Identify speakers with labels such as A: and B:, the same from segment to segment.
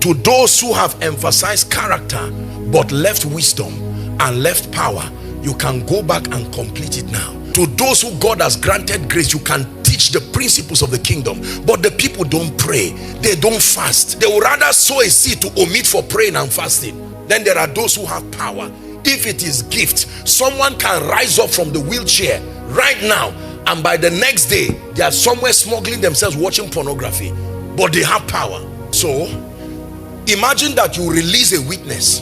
A: To those who have emphasized character but left wisdom and left power, you can go back and complete it now. To those who God has granted grace, you can teach the principles of the kingdom. But the people don't pray, they don't fast. They would rather sow a seed to omit for praying and fasting. Then there are those who have power. If it is gift, someone can rise up from the wheelchair right now, and by the next day they are somewhere smuggling themselves watching pornography, but they have power. So imagine that you release a witness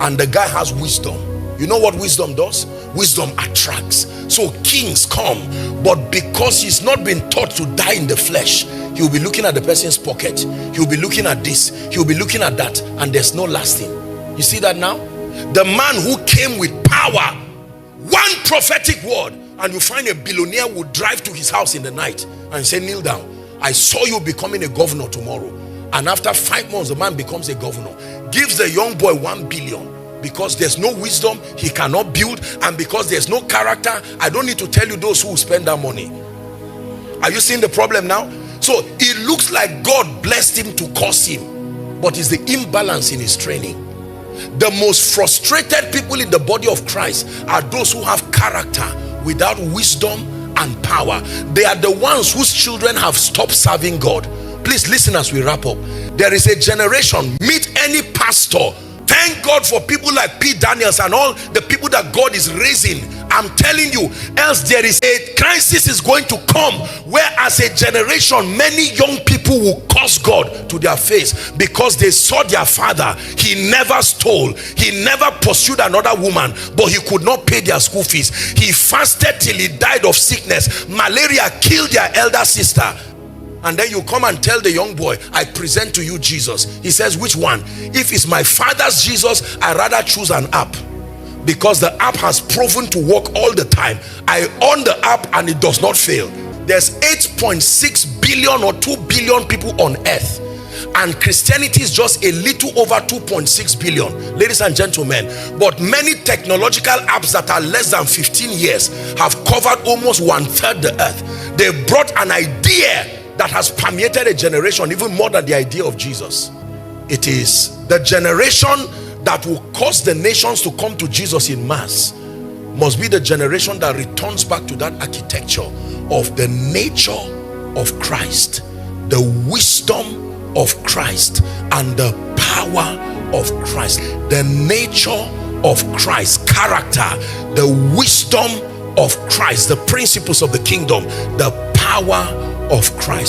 A: and the guy has wisdom. You know what wisdom does? Wisdom attracts. So kings come, but because he's not been taught to die in the flesh, he'll be looking at the person's pocket, he'll be looking at this, he'll be looking at that, and there's no lasting. You see that now? The man who came with power, one prophetic word, and you find a billionaire would drive to his house in the night and say, kneel down, I saw you becoming a governor tomorrow. And after 5 months the man becomes a governor, gives the young boy 1 billion. Because there's no wisdom, he cannot build, and because there's no character, I don't need to tell you those who spend that money. Are you seeing the problem now? So it looks like God blessed him to curse him, but it's the imbalance in his training. The most frustrated people in the body of Christ are those who have character without wisdom and power. They are the ones whose children have stopped serving God. Please listen as we wrap up. There is a generation, meet any pastor. Thank God for people like P. Daniels and all the people that God is raising. I'm telling you, else there is a crisis is going to come where as a generation many young people will curse God to their face because they saw their father. He never stole, he never pursued another woman, but he could not pay their school fees. He fasted till he died of sickness. Malaria killed their elder sister. And then you come and tell the young boy, I present to you Jesus. He says, which one? If it's my father's Jesus, I rather choose an app, because the app has proven to work all the time. I own the app and it does not fail. There's 8.6 billion or 2 billion people on earth, and Christianity is just a little over 2.6 billion, ladies and gentlemen. But many technological apps that are less than 15 years have covered almost 1/3 the earth. They brought an idea that has permeated a generation even more than the idea of Jesus. It is the generation that will cause the nations to come to Jesus in mass must be the generation that returns back to that architecture of the nature of Christ, the wisdom of Christ, and the power of Christ. The nature of Christ, character, the wisdom of Christ, the principles of the kingdom, the power of Christ.